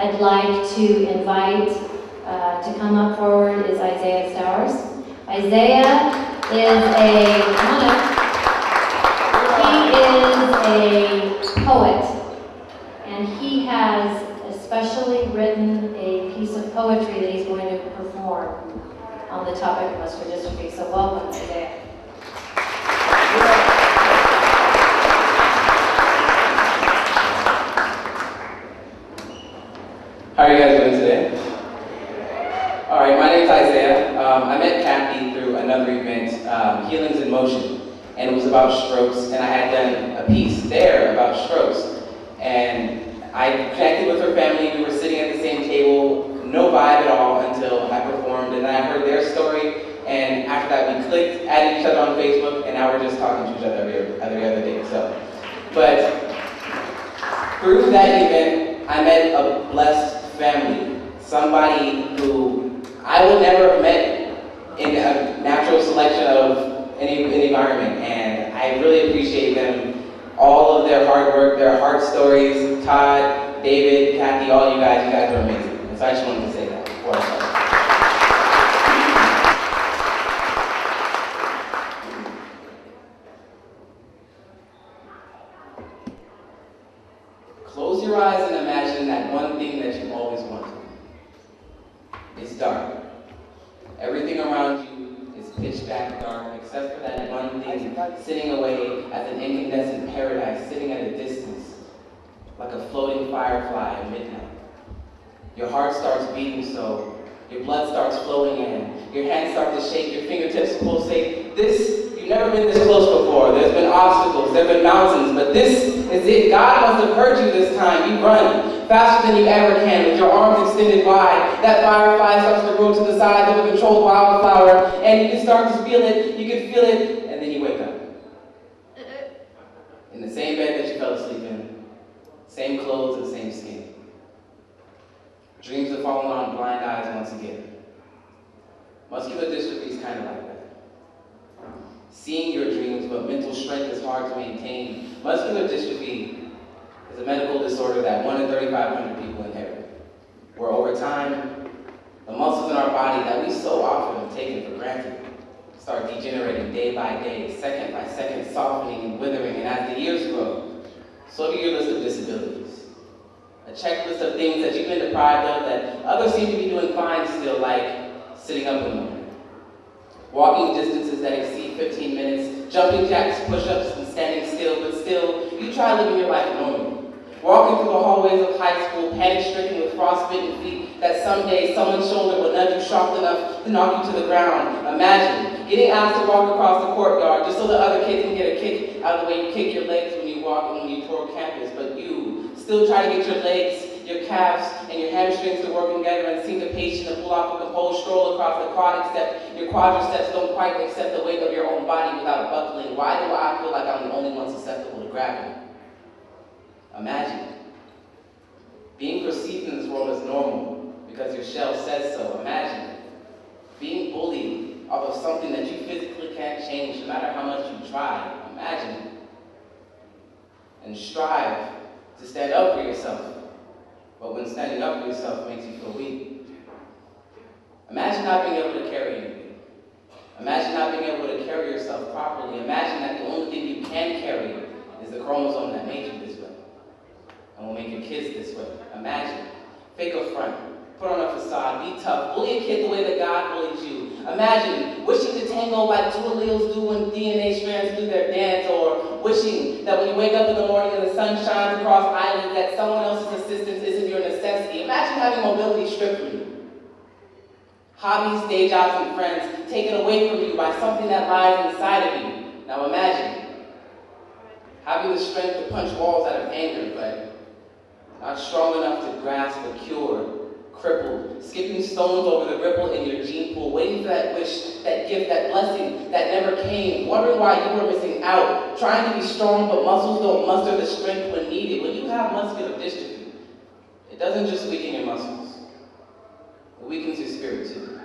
I'd like to invite to come up forward is Isaiah Stowers. Isaiah is a poet, and he has especially written a piece of poetry that he's going to perform on the topic of muscular dystrophy. So welcome, Isaiah. How are you guys doing today? All right, my name's Isaiah. I met Kathy through another event, Healings in Motion, and it was about strokes, and I had done a piece there about strokes. And I connected with her family. We were sitting at the same table, no vibe at all until I performed, and then I heard their story, and after that we clicked, added each other on Facebook, and now we're just talking to each other every other day. But through that event, I met a blessed family, somebody who I would never have met in a natural selection of any environment, and I really appreciate them, all of their hard work, their heart stories. Todd, David, Kathy, all you guys are amazing. And so I just wanted to say that before I start. Close your eyes and imagine that one thing that you've always wanted. It's dark. Everything around you is pitch black dark, except for that one thing sitting away as an incandescent paradise, sitting at a distance, like a floating firefly at midnight. Your heart starts beating so, your blood starts flowing in, your hands start to shake, your fingertips pulsate. You've never been this close before. There's been obstacles, there've been mountains, but this is it. God must have heard you this time. You run faster than you ever can with your arms extended wide. That firefly starts to grow to the size of a controlled wildflower, and you can start to feel it, and then you wake up. In the same bed that you fell asleep in, same clothes and same skin. Dreams have fallen on blind eyes once again. Muscular dystrophy is kind of like that. Seeing your dreams, but mental strength is hard to maintain. Muscular dystrophy is a medical disorder that 1 in 3,500 people inherit, where over time, the muscles in our body that we so often have taken for granted start degenerating day by day, second by second, softening and withering, and as the years grow, so do your list of disabilities. A checklist of things that you've been deprived of that others seem to be doing fine still, like sitting up in the morning, walking distances that exceed 15 minutes, jumping jacks, push-ups, and standing still, but still, you try living your life normally. Walking through the hallways of high school, panic-stricken with frostbitten feet, that someday someone's shoulder will nudge you sharp enough to knock you to the ground. Imagine getting asked to walk across the courtyard just so the other kids can get a kick out of the way you kick your legs when you walk and when you tour campus, but you still try to get your legs, your calves, and your hamstrings to work together and seem to patient to pull off a composed stroll across the quad, except your quadriceps don't quite accept the weight of your own body without buckling. Why do I feel like I'm the only one susceptible to gravity? Imagine being perceived in this world as normal because your shell says so. Imagine being bullied off of something that you physically can't change no matter how much you try. Imagine. And strive to stand up for yourself. But when standing up for yourself makes you feel weak. Imagine not being able to carry anything. Imagine not being able to carry yourself properly. Imagine that the only thing you can carry is the chromosome that made you this way and will make your kids this way. Imagine. Fake a front. Put on a facade. Be tough. Bully a kid the way that God bullied you. Imagine wishing to tango like two alleles do when DNA strands do their dance, or wishing that when you wake up in the morning and the sun shines across islands that someone else's assistance isn't your necessity. Imagine having mobility stripped from you. Hobbies, day jobs, and friends taken away from you by something that lies inside of you. Now imagine having the strength to punch walls out of anger, but not strong enough to grasp a cure, crippled, skipping stones over the ripple in your gene pool, waiting for that wish, that gift, that blessing that never came, wondering why you were missing out, trying to be strong, but muscles don't muster the strength when needed. When you have muscular dystrophy, it doesn't just weaken your muscles, it weakens your spirit too.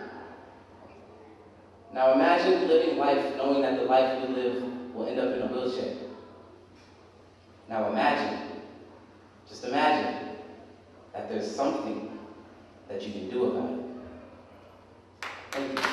Now imagine living life knowing that the life you live will end up in a wheelchair. Now imagine, just imagine, that there's something that you can do about it. Thank you.